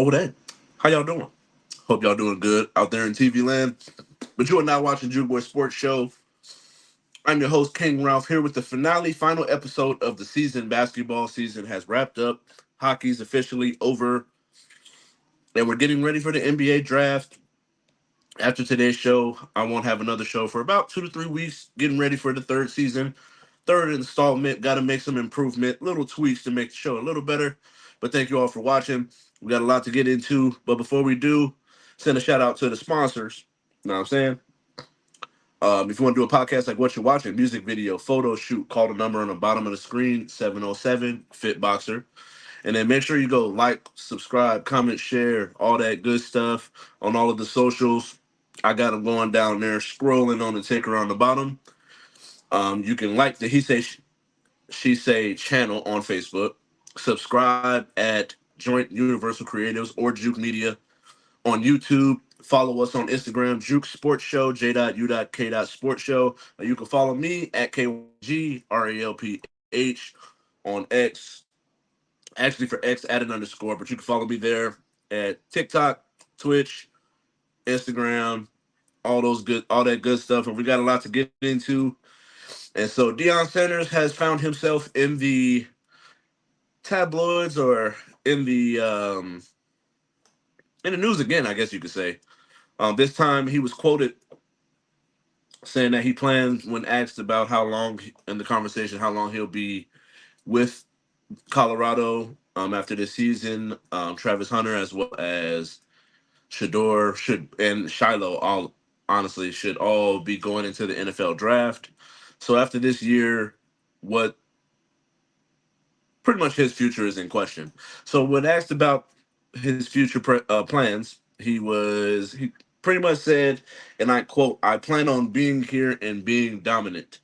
Over that. How y'all doing? Hope y'all doing good out there in TV land. But you are now watching Juke Boy Sports Show. I'm your host, King Ralph, here with the final episode of the season. Basketball season has wrapped up. Hockey's officially over. And we're getting ready for the NBA draft. After today's show, I won't have another show for about 2 to 3 weeks, getting ready for the third season. Third installment, got to make some improvement, little tweaks to make the show a little better. But thank you all for watching. We got a lot to get into. But before we do, send a shout out to the sponsors. You know what I'm saying? If you want to do a podcast like what you're watching, music video, photo shoot, call the number on the bottom of the screen, 707 Fitboxer. And then make sure you go like, subscribe, comment, share, all that good stuff on all of the socials. I got them going down there, scrolling on the ticker on the bottom. You can like the He Say She Say channel on Facebook. Subscribe at Joint Universal Creatives or Juke Media on YouTube. Follow us on Instagram, Juke Sports Show, J.U.K. Sports Show. You can follow me at KGRALPH on X. Actually, for X, add an underscore, but you can follow me there at TikTok, Twitch, Instagram, all that good stuff. And we got a lot to get into. And so Deion Sanders has found himself in the tabloids or in the news again, I guess you could say. This time he was quoted saying that he plans, when asked about how long in the conversation, how long he'll be with Colorado after this season. Travis Hunter as well as Shador should and Shiloh all honestly should all be going into the NFL draft. So after this year, what pretty much his future is in question. So when asked about his future plans, he pretty much said, and I quote, "I plan on being here and being dominant."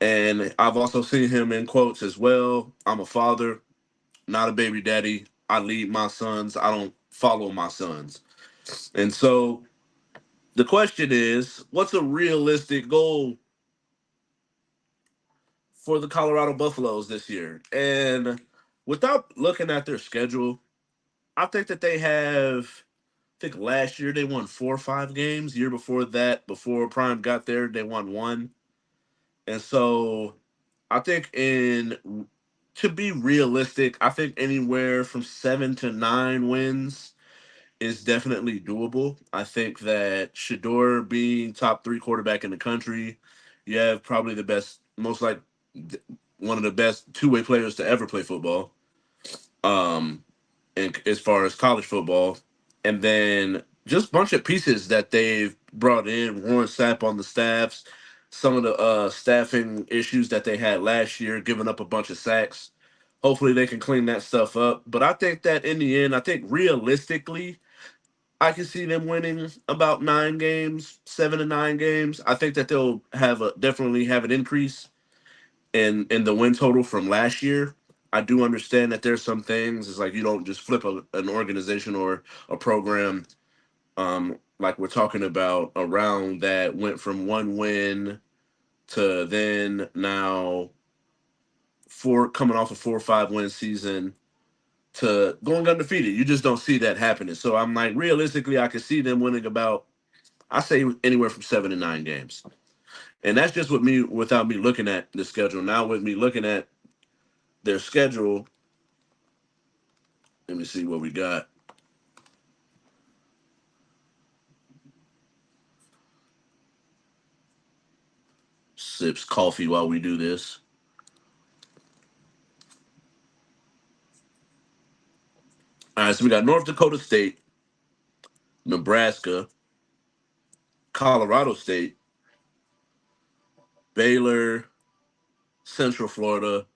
And I've also seen him in quotes as well. "I'm a father, not a baby daddy. I lead my sons. I don't follow my sons." And so the question is, what's a realistic goal for the Colorado Buffaloes this year? And without looking at their schedule, I think that they have. I think last year they won 4 or 5 games. Year before that, before Prime got there, they won one. And so I think in to be realistic, I think anywhere from 7 to 9 wins is definitely doable. I think that Shador being top three quarterback in the country, you have probably the best, most like one of the best two-way players to ever play football. Um, and as far as college football, and then just a bunch of pieces that they've brought in. Warren Sapp on the staffs, some of the staffing issues that they had last year, giving up a bunch of sacks. Hopefully, they can clean that stuff up. But I think that in the end, I think realistically, I can see them winning about 9 games, 7 to 9 games. I think that they'll have a definitely have an increase in the win total from last year. I do understand that there's some things. It's like you don't just flip an organization or a program like we're talking about around that went from 1 win to then now four coming off a 4 or 5 win season to going undefeated. You just don't see that happening. So I'm like, realistically, I could see them winning about, I say anywhere from 7 to 9 games. And that's just with me without me looking at the schedule. Now with me looking at their schedule, let me see what we got. Sips coffee while we do this. All right, so we got North Dakota State, Nebraska, Colorado State, Baylor, Central Florida,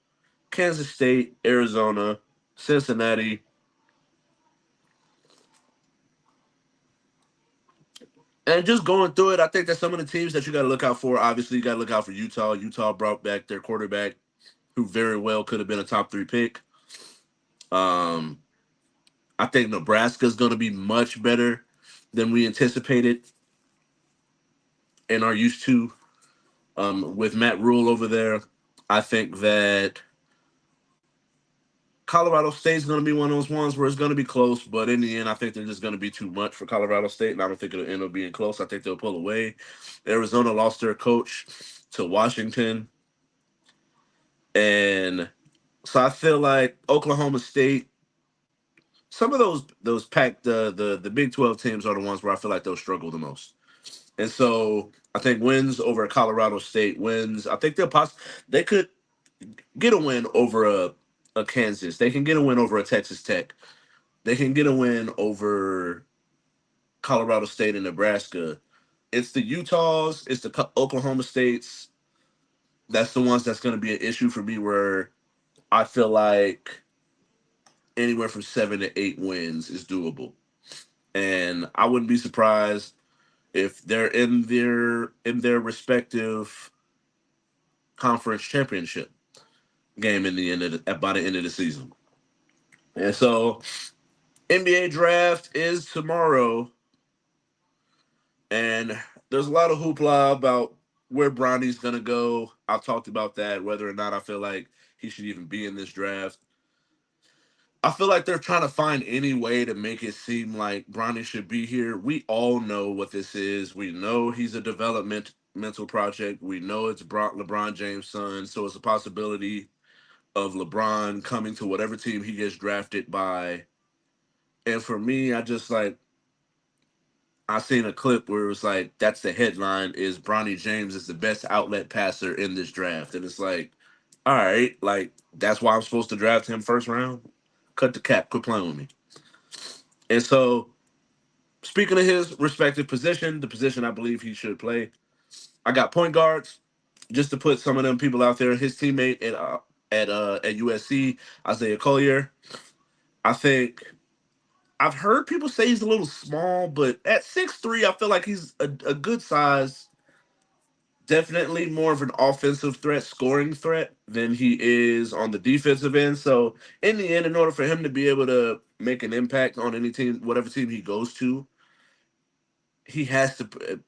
Kansas State, Arizona, Cincinnati. And just going through it, I think that some of the teams that you got to look out for, obviously, you got to look out for Utah. Utah brought back their quarterback, who very well could have been a top three pick. Um, I think Nebraska is going to be much better than we anticipated and are used to with Matt Rule over there. I think that Colorado State's going to be one of those ones where it's going to be close, but in the end, I think they're just going to be too much for Colorado State, and I don't think it'll end up being close. I think they'll pull away. Arizona lost their coach to Washington, and so I feel like Oklahoma State. Some of those packed the Big 12 teams are the ones where I feel like they'll struggle the most. And so I think wins over Colorado State wins. I think they could get a win over a Kansas. They can get a win over a Texas Tech. They can get a win over Colorado State and Nebraska. It's the Utahs, it's the Oklahoma States. That's the ones that's going to be an issue for me where I feel like anywhere from 7 to 8 wins is doable. And I wouldn't be surprised if they're in their respective conference championship game in the end of by the end of the season. And so NBA draft is tomorrow, and there's a lot of hoopla about where Bronny's gonna go. I've talked about that, whether or not I feel like he should even be in this draft. I feel like they're trying to find any way to make it seem like Bronny should be here. We all know what this is. We know he's a developmental project. We know it's LeBron James' son, so it's a possibility of LeBron coming to whatever team he gets drafted by. And for me, I seen a clip where it was like that's the headline is Bronny James is the best outlet passer in this draft. And it's like, all right, like that's why I'm supposed to draft him first round. Cut the cap, quit playing with me. And so speaking of his respective position, the position I believe he should play, I got point guards. Just to put some of them people out there, his teammate at USC, Isaiah Collier. I think I've heard people say he's a little small, but at 6'3", I feel like he's a good size. Definitely more of an offensive threat, scoring threat than he is on the defensive end. So in the end, in order for him to be able to make an impact on any team, whatever team he goes to, he has to.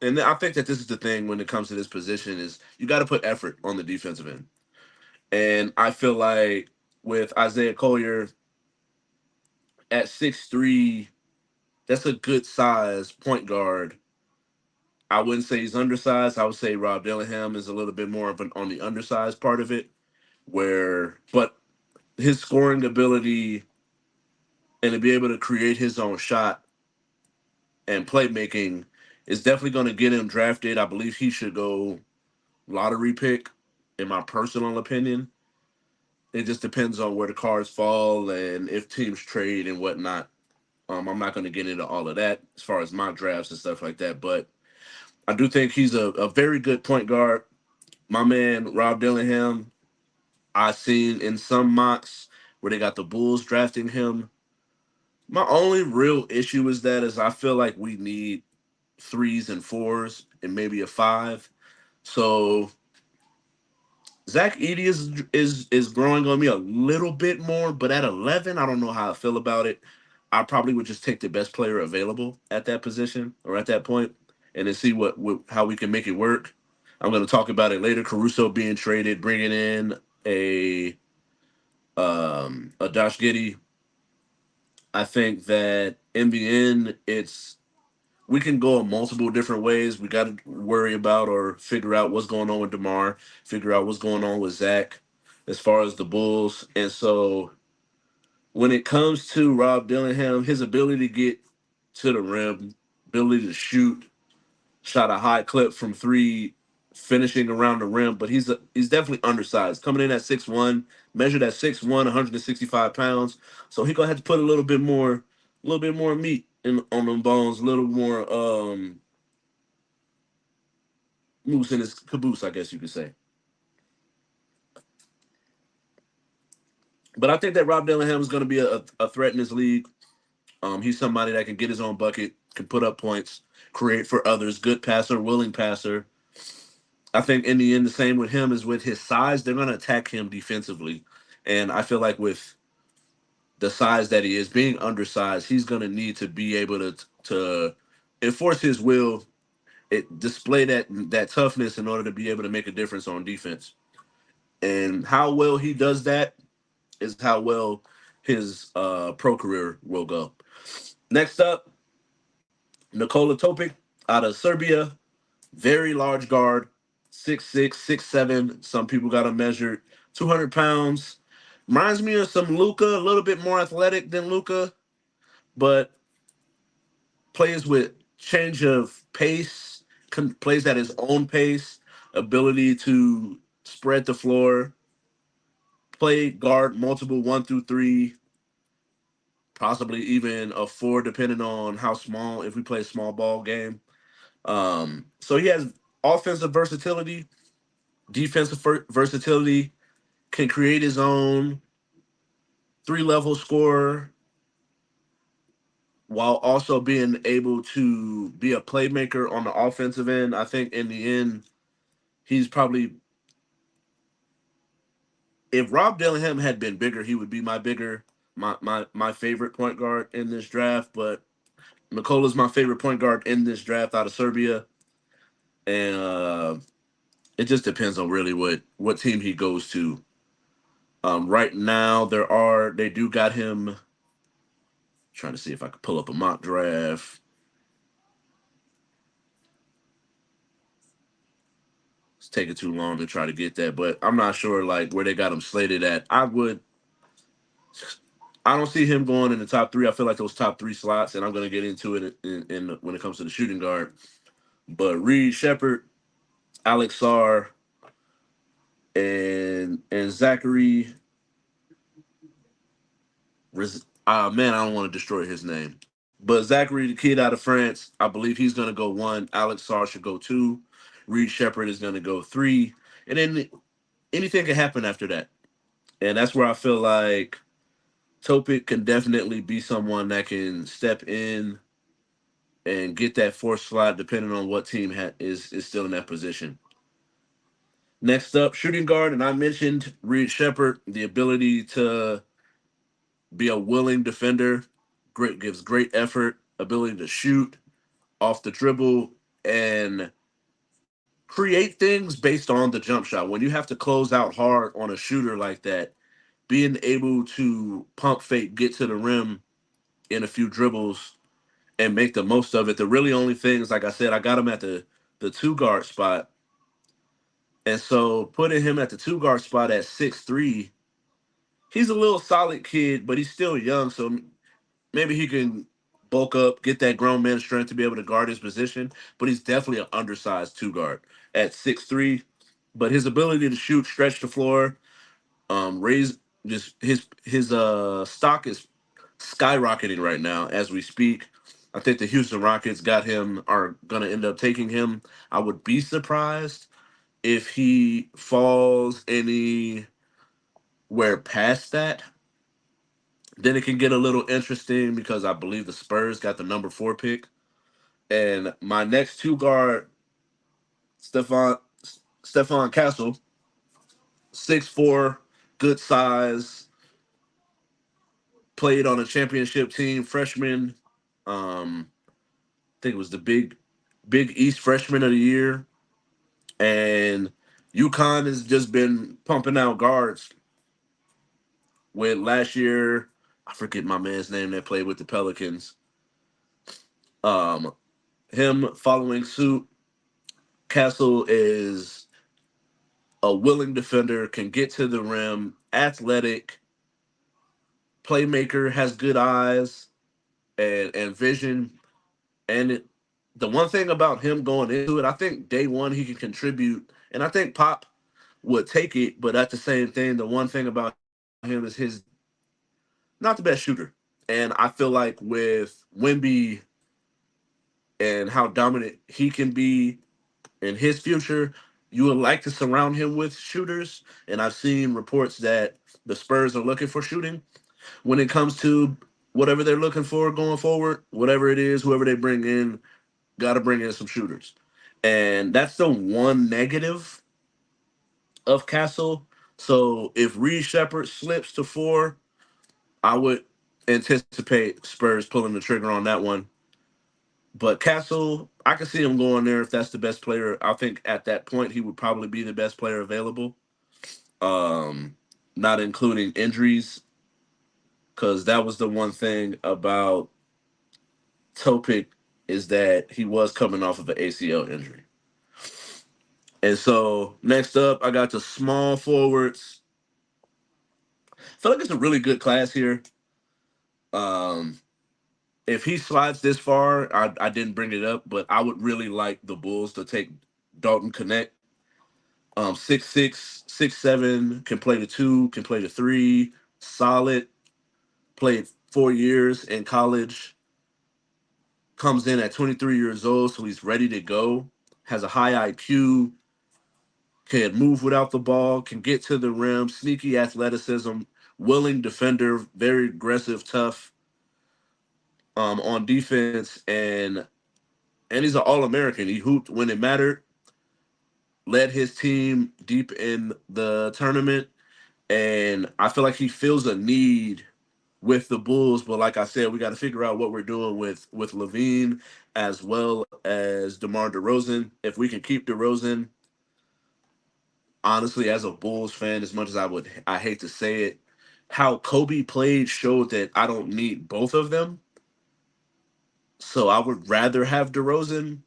And I think that this is the thing when it comes to this position is you got to put effort on the defensive end. And I feel like with Isaiah Collier at 6'3", that's a good size point guard. I wouldn't say he's undersized. I would say Rob Dillingham is a little bit more of an on the undersized part of it, but his scoring ability and to be able to create his own shot and playmaking is definitely going to get him drafted. I believe he should go lottery pick, in my personal opinion. It just depends on where the cards fall and if teams trade and whatnot. I'm not going to get into all of that as far as mock drafts and stuff like that, but I do think he's a very good point guard. My man, Rob Dillingham, I seen in some mocks where they got the Bulls drafting him. My only real issue is that is I feel like we need threes and fours and maybe a five. So Zach Edey is growing on me a little bit more, but at 11, I don't know how I feel about it. I probably would just take the best player available at that position or at that point, and then see what how we can make it work. I'm going to talk about it later. Caruso being traded, bringing in a Josh Giddey. I think that in the end, it's we can go in multiple different ways. We got to worry about or figure out what's going on with DeMar, figure out what's going on with Zach as far as the Bulls. And so when it comes to Rob Dillingham, his ability to get to the rim, ability to shoot, shot a high clip from three, finishing around the rim, but he's definitely undersized. Coming in at 6'1", measured at 6'1", 165 pounds. So he gonna have to put a little bit more meat in on them bones, a little more moose in his caboose, I guess you could say. But I think that Rob Dillingham is going to be a threat in this league. He's somebody that can get his own bucket, can put up points, create for others, good passer, willing passer. I think in the end, the same with him is with his size, they're going to attack him defensively. And I feel like with the size that he is, being undersized, he's going to need to be able to enforce his will, display that toughness in order to be able to make a difference on defense. And how well he does that is how well his pro career will go. Next up, Nikola Topic out of Serbia, very large guard, 6'6", 6'7". Some people got him measured 200 pounds. Reminds me of some Luca, a little bit more athletic than Luca, but plays with change of pace, plays at his own pace, ability to spread the floor, play guard multiple 1 through 3, possibly even a 4, depending on how small, if we play a small ball game. So he has offensive versatility, defensive versatility, can create his own 3-level scorer while also being able to be a playmaker on the offensive end. I think in the end, he's probably, if Rob Dillingham had been bigger, he would be my favorite point guard in this draft. But Nikola's my favorite point guard in this draft out of Serbia, and it just depends on really what team he goes to. Right now, they do got him. Trying to see if I could pull up a mock draft. It's taking too long to try to get that, but I'm not sure like where they got him slated at. I don't see him going in the top 3. I feel like those top 3 slots, and I'm going to get into it in when it comes to the shooting guard. But Reed Shepard, Alex Sarr, and Zachary. Man, I don't want to destroy his name. But Zachary, the kid out of France, I believe he's going to go 1. Alex Sarr should go 2. Reed Shepard is going to go 3. And then anything can happen after that. And that's where I feel like Topic can definitely be someone that can step in and get that 4th slot, depending on what team is still in that position. Next up, shooting guard, and I mentioned Reed Shepard, the ability to be a willing defender, gives great effort, ability to shoot off the dribble, and create things based on the jump shot. When you have to close out hard on a shooter like that, being able to pump fake, get to the rim in a few dribbles, and make the most of it. The really only things, like I said, I got him at the 2 guard spot. And so putting him at the 2 guard spot at 6'3", he's a little solid kid, but he's still young. So maybe he can bulk up, get that grown man strength to be able to guard his position. But he's definitely an undersized 2 guard at 6'3". But his ability to shoot, stretch the floor, raise just his stock is skyrocketing right now as we speak. I think the Houston Rockets are gonna end up taking him. I would be surprised if he falls anywhere past that. Then it can get a little interesting because I believe the Spurs got the number 4 pick. And my next 2 guard, Stefan Stefan Castle, 6'4", good size, played on a championship team, freshman. I think it was the Big East freshman of the year. And UConn has just been pumping out guards. With last year, I forget my man's name that played with the Pelicans. Um, Him following suit. Castle is a willing defender, can get to the rim, athletic, playmaker, has good eyes and vision. And the one thing about him going into it, I think day one he can contribute, and I think Pop would take it. But at the same thing, the one thing about him is his not the best shooter, and I feel like with Wemby and how dominant he can be in his future, you would like to surround him with shooters. And I've seen reports that the Spurs are looking for shooting when it comes to whatever they're looking for going forward, whatever it is, whoever they bring in, got to bring in some shooters. And that's the one negative of Castle. So if Reed Shepard slips to 4, I would anticipate Spurs pulling the trigger on that one. But Castle, I can see him going there if that's the best player. I think at that point he would probably be the best player available. Um, not including injuries, because that was the one thing about Topic is that he was coming off of an ACL injury. And so next up, I got the small forwards. I feel like it's a really good class here. Um, if he slides this far, I didn't bring it up, but I would really like the Bulls to take Dalton Connect. 6'6", 6'7", can play the two, can play the three, solid. Played 4 years in college. Comes in at 23 years old, so he's ready to go. Has a high IQ, can move without the ball, can get to the rim, sneaky athleticism, willing defender, very aggressive, tough on defense, and he's an All American. He hooped when it mattered, led his team deep in the tournament, and I feel like he feels a need with the Bulls. But like I said, we got to figure out what we're doing with Levine as well as DeMar DeRozan. If we can keep DeRozan, honestly, as a Bulls fan, as much as I hate to say it, how Kobe played showed that I don't need both of them. So I would rather have DeRozan.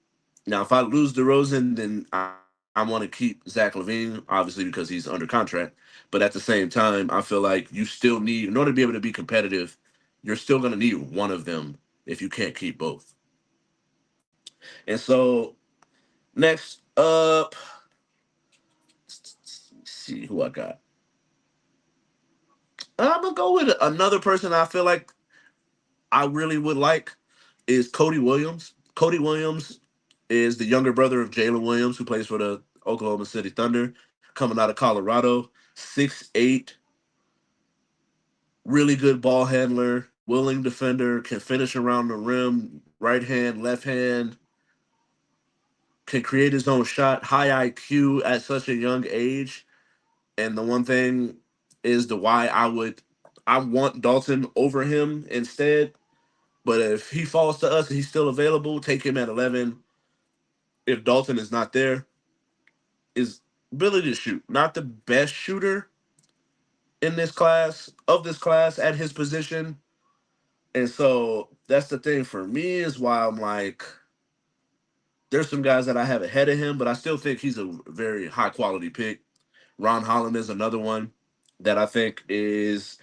Now, if I lose DeRozan, then I want to keep Zach Levine, obviously because he's under contract. But at the same time, I feel like you still need, in order to be able to be competitive, you're still going to need one of them if you can't keep both. And so next up, let's see who I got. I'm gonna go with another person I feel like I really would like is Cody Williams. Cody Williams is the younger brother of Jalen Williams, who plays for the Oklahoma City Thunder, coming out of Colorado. 6'8", really good ball handler, willing defender, can finish around the rim, right hand, left hand, can create his own shot, high IQ at such a young age. And the one thing is the why I want Dalton over him instead. But if he falls to us and he's still available, take him at 11. If Dalton is not there, is ability to shoot. Not the best shooter in this class at his position. And so that's the thing for me is why I'm like, there's some guys that I have ahead of him, but I still think he's a very high quality pick. Ron Holland is another one that I think is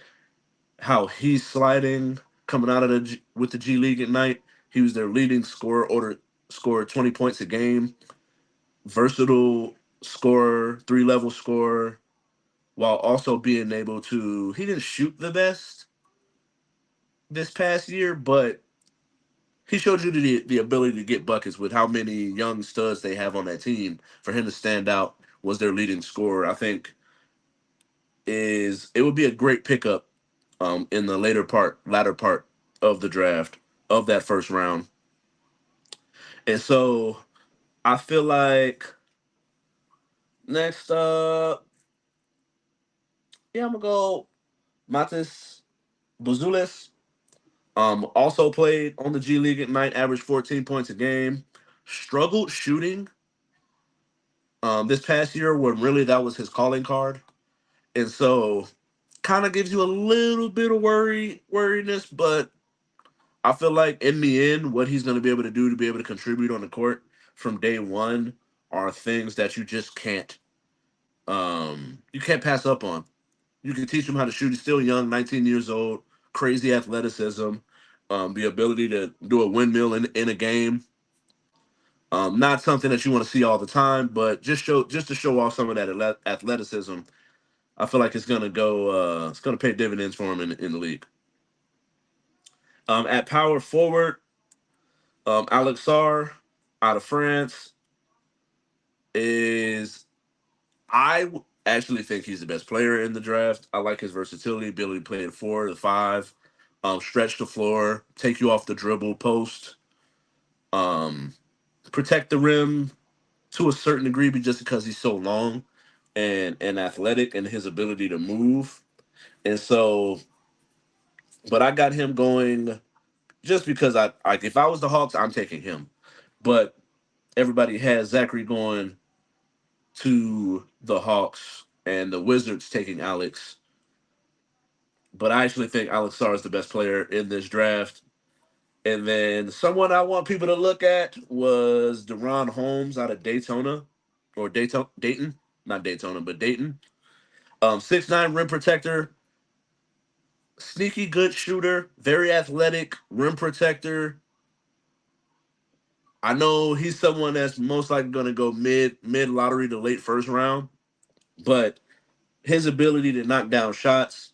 how he's sliding coming out of with the G League at night. He was their leading scorer, scored 20 points a game, versatile scorer, 3 level scorer, while also being able to. He didn't shoot the best this past year, but he showed you the ability to get buckets with how many young studs they have on that team. For him to stand out was their leading scorer. I think is it would be a great pickup in the latter part of the draft of that first round. And so I feel like next up, yeah, I'm gonna go Matis Buzulis. Also played on the G League at night, averaged 14 points a game. Struggled shooting this past year when really that was his calling card. And so kind of gives you a little bit of worriness, but I feel like in the end, what he's going to be able to do to be able to contribute on the court from day one are things that you can't pass up on. You can teach him how to shoot. He's still young, 19 years old, crazy athleticism, the ability to do a windmill in a game. Not something that you want to see all the time, but just to show off some of that athleticism. I feel like it's gonna pay dividends for him in the league. At power forward, Alex Sarr out of France is actually think he's the best player in the draft. I like his versatility, ability to play the 4, the 5, stretch the floor, take you off the dribble, post, um, protect the rim to a certain degree, but just because he's so long and athletic and his ability to move. And so, but I got him going just because I like if I was the Hawks, I'm taking him. But everybody has Zachary going to the Hawks and the Wizards taking Alex. but I actually think Alex Sarr is the best player in this draft. And then someone I want people to look at was Deron Holmes out of Daytona, or Dayton, not Daytona, but Dayton. 6'9" rim protector, sneaky good shooter, very athletic rim protector. I know he's someone that's most likely going to go mid lottery to late first round, but his ability to knock down shots,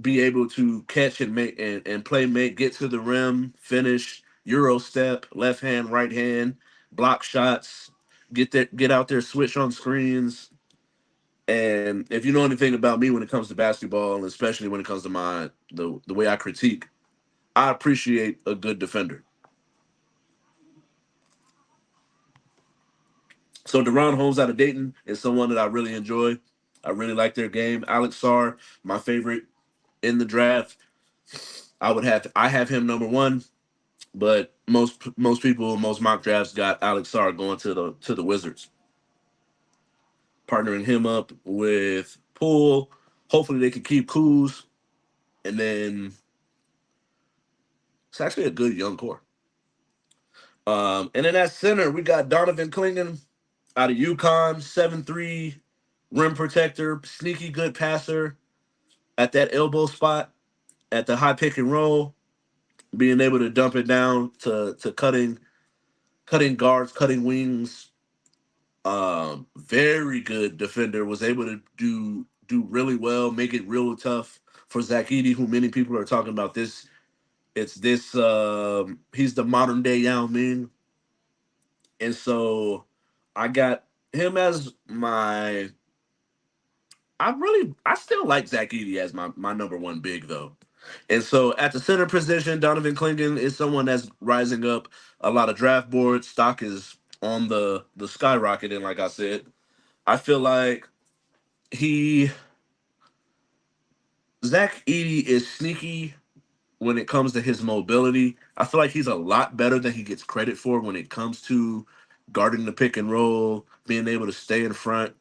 be able to catch and and play make, get to the rim, finish, Euro step, left hand, right hand, block shots, get out there, switch on screens. And if you know anything about me when it comes to basketball, and especially when it comes to the way I critique, I appreciate a good defender. So Deron Holmes out of Dayton is someone that I really enjoy. I really like their game. Alex Sarr, my favorite in the draft. I have him number one, but most people, most mock drafts got Alex Sarr going to the Wizards, partnering him up with Poole. Hopefully they can keep Kuz, and then it's actually a good young core. And then at center we got Donovan Clingan out of UConn, 7'3", rim protector, sneaky good passer at that elbow spot, at the high pick and roll, being able to dump it down to cutting guards, cutting wings. Very good defender. Was able to do really well, make it real tough for Zach Edey, who many people are talking about. He's the modern day Yao Ming, and so I got him as my. I still like Zach Edey as my number one big though. And so at the center position, Donovan Clingan is someone that's rising up a lot of draft boards. Stock is on the skyrocketing, like I said. I feel like he Zach Edey is sneaky when it comes to his mobility. I feel like he's a lot better than he gets credit for when it comes to guarding the pick and roll, being able to stay in front.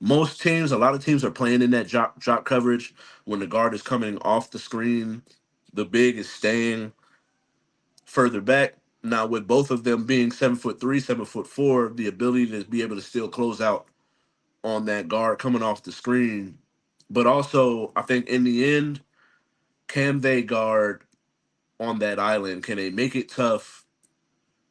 A lot of teams are playing in that drop coverage when the guard is coming off the screen. The big is staying further back. Now, with both of them being 7'3", 7'4", the ability to be able to still close out on that guard coming off the screen. But also, I think in the end, can they guard on that island? Can they make it tough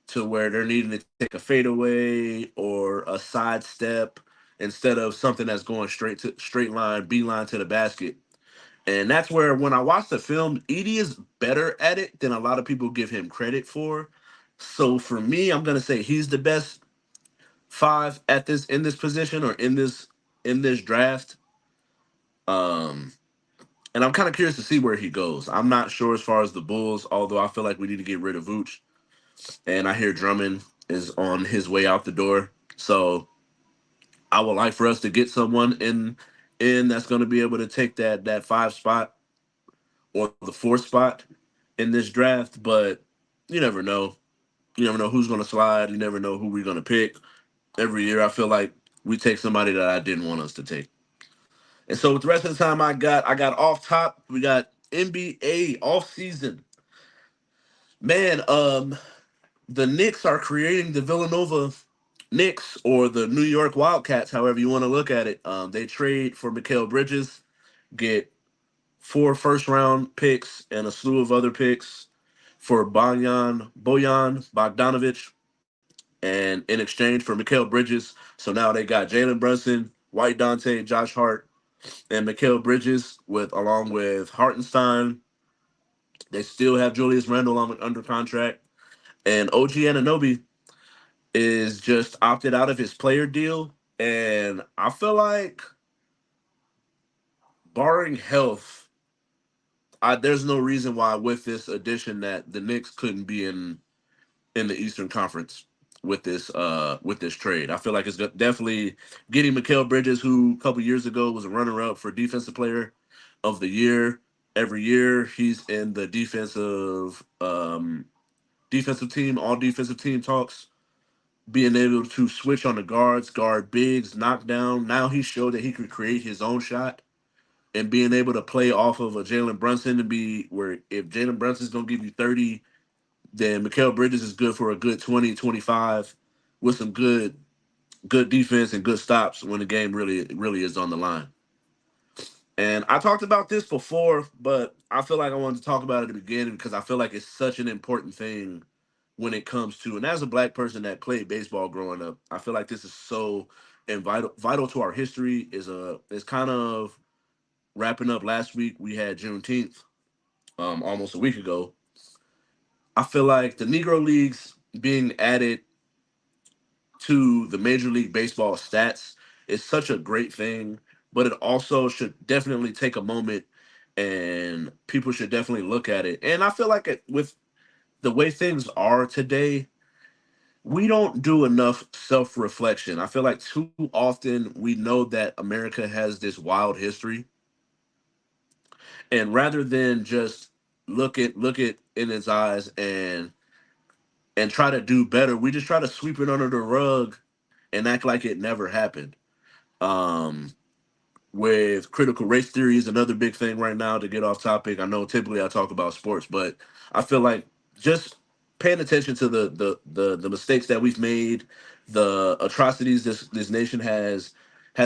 to where they're needing to take a fadeaway or a sidestep instead of something that's going straight line, beeline to the basket? And that's where when I watch the film, Edie is better at it than a lot of people give him credit for. So for me, I'm gonna say he's the best five at this in this position or in this draft. Um, and I'm kind of curious to see where he goes. I'm not sure as far as the Bulls, although I feel like we need to get rid of Vooch. And I hear Drummond is on his way out the door. So I would like for us to get someone in that's going to be able to take that five spot or the fourth spot in this draft. But you never know. You never know who's going to slide. You never know who we're going to pick. Every year, I feel like we take somebody that I didn't want us to take. And so with the rest of the time I got off top. We got NBA off season. Man, the Knicks are creating the Villanova Knicks or the New York Wildcats, however you want to look at it. They trade for Mikal Bridges, get 4 first round picks and a slew of other picks for Bojan Bogdanovic, and in exchange for Mikal Bridges. So now they got Jalen Brunson, White Dante, Josh Hart, and Mikal Bridges along with Hartenstein. They still have Julius Randle under contract, and OG Ananobi is just opted out of his player deal. And I feel like, barring health, there's no reason why with this addition that the Knicks couldn't be in the Eastern Conference with this trade. I feel like definitely getting Mikal Bridges, who a couple years ago was a runner up for Defensive Player of the Year. Every year he's in the defensive team, all defensive team talks. Being able to switch on the guards, guard bigs, knock down. Now he showed that he could create his own shot. and being able to play off of a Jalen Brunson and be where if Jalen Brunson's gonna give you 30, then Mikal Bridges is good for a good 20, 25 with some good defense and good stops when the game really is on the line. And I talked about this before, but I feel like I wanted to talk about it at the beginning because I feel like it's such an important thing when it comes to, and as a black person that played baseball growing up, I feel like this is so and vital to our history. Is kind of wrapping up. Last week we had Juneteenth, almost a week ago. I feel like the Negro Leagues being added to the Major League Baseball stats is such a great thing, but it also should definitely take a moment and people should definitely look at it. And I feel like with the way things are today, we don't do enough self reflection. I feel like too often we know that America has this wild history, and rather than just look at in its eyes and try to do better, we just try to sweep it under the rug and act like it never happened. Um, with critical race theory is another big thing right now. To get off topic, I know typically I talk about sports, but I feel like just paying attention to the mistakes that we've made, the atrocities this nation has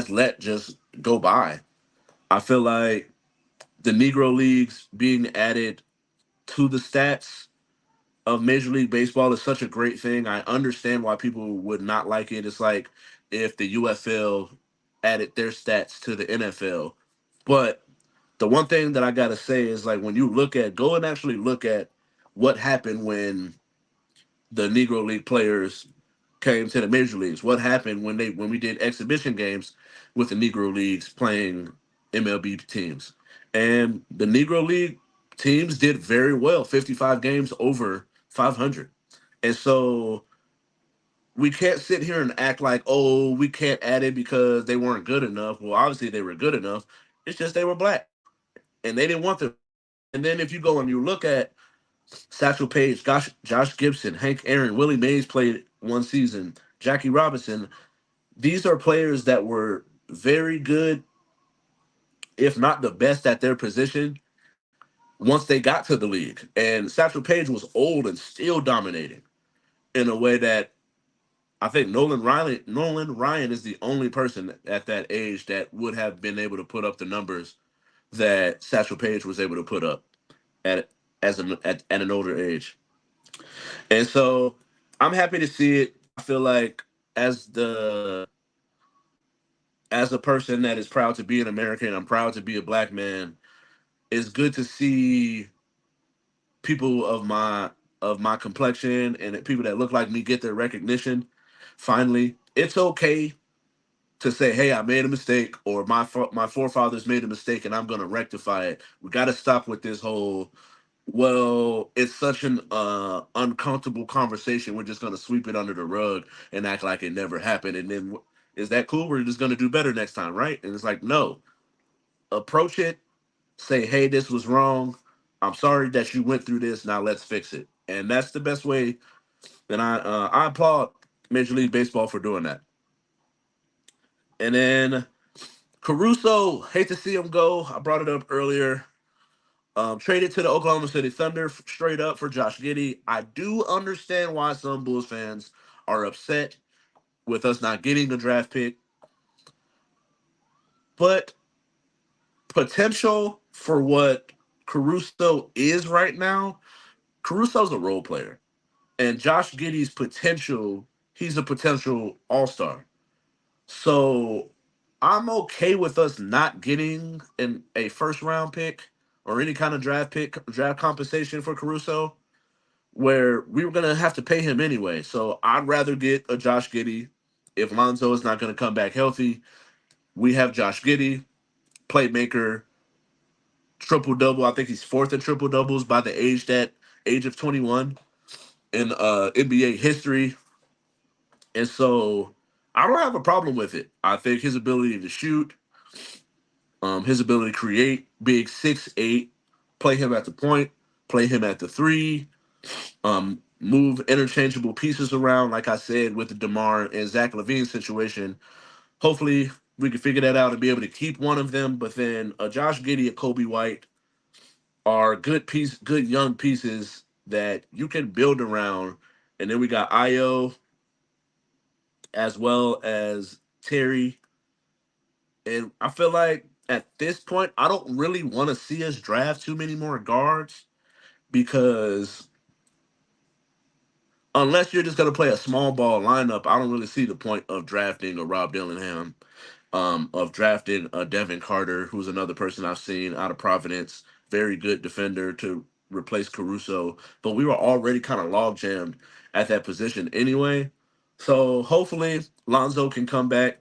let just go by. I feel like the Negro Leagues being added to the stats of Major League Baseball is such a great thing. I understand why people would not like it. It's like if the UFL added their stats to the NFL. But the one thing that I gotta say is like when you go and actually look at what happened when the Negro League players came to the major leagues. What happened when we did exhibition games with the Negro Leagues playing MLB teams? And the Negro League teams did very well, 55 games over 500. And so we can't sit here and act like, oh, we can't add it because they weren't good enough. Well, obviously they were good enough. It's just they were black and they didn't want them. And then if you go and you look at Satchel Paige, Josh Gibson, Hank Aaron, Willie Mays played one season, Jackie Robinson. These are players that were very good, if not the best at their position, once they got to the league. And Satchel Paige was old and still dominating in a way that I think Nolan Ryan is the only person at that age that would have been able to put up the numbers that Satchel Paige was able to put up at at an older age. And so I'm happy to see it. I feel like as the as a person that is proud to be an American, I'm proud to be a black man. It's good to see people of my complexion and people that look like me get their recognition. Finally, it's okay to say, "Hey, I made a mistake," or my forefathers made a mistake, and I'm going to rectify it. We got to stop with this whole. Well, it's such an uncomfortable conversation. We're just going to sweep it under the rug and act like it never happened. And then, is that cool? We're just going to do better next time, right? And it's like, no, approach it. Say, hey, this was wrong. I'm sorry that you went through this. Now let's fix it. And that's the best way. And I applaud Major League Baseball for doing that. And then Caruso, hate to see him go. I brought it up earlier. Traded to the Oklahoma City Thunder straight up for Josh Giddey. I do understand why some Bulls fans are upset with us not getting a draft pick, but potential for what Caruso is right now, Caruso's a role player. And Josh Giddey's potential, he's a potential all star. So I'm okay with us not getting a first round pick or any kind of draft compensation for Caruso, where we were gonna have to pay him anyway. So I'd rather get a Josh Giddey. If Lonzo is not gonna come back healthy, we have Josh Giddey, playmaker, triple double. I think he's fourth in triple doubles by the age of 21 in NBA history. And so I don't have a problem with it. I think his ability to shoot, his ability to create, big 6'8", play him at the point, play him at the three, move interchangeable pieces around. Like I said with the DeMar and Zach LaVine situation, hopefully we can figure that out and be able to keep one of them. But then Josh Giddey and Kobe White are good young pieces that you can build around. And then we got Io as well as Terry. And I feel like at this point, I don't really want to see us draft too many more guards because unless you're just going to play a small ball lineup, I don't really see the point of drafting a Rob Dillingham, of drafting a Devin Carter, who's another person I've seen out of Providence, very good defender to replace Caruso. But we were already kind of log jammed at that position anyway. So hopefully Lonzo can come back,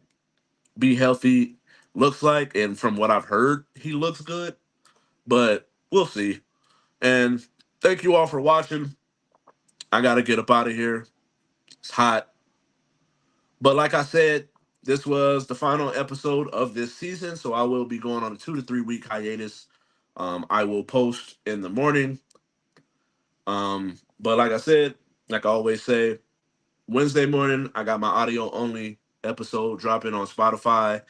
be healthy. Looks like, and from what I've heard, he looks good. But we'll see. And thank you all for watching. I gotta get up out of here. It's hot. But like I said, this was the final episode of this season, so I will be going on a 2 to 3 week hiatus. I will post in the morning. But like I said, like I always say, Wednesday morning I got my audio only episode dropping on Spotify,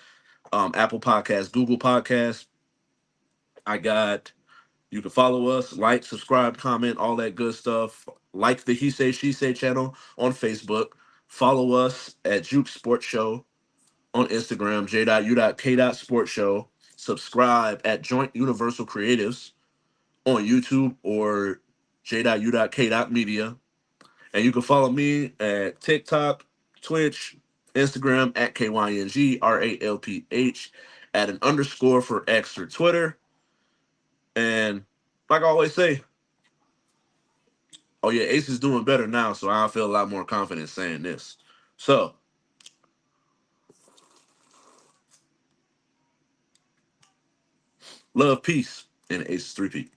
Apple Podcasts, Google Podcasts. I got You can follow us, like, subscribe, comment, all that good stuff. Like the He Say She Say channel on Facebook. Follow us at Juke Sports Show on Instagram, J.U.K. Sports Show. Subscribe at Joint Universal Creatives on YouTube or J.U.K. Media. And you can follow me at TikTok, Twitch, Instagram at KYNGRALPH, at an underscore for X or Twitter. And like I always say, oh yeah, Ace is doing better now, so I feel a lot more confident saying this. So, love, peace, and Ace 3P.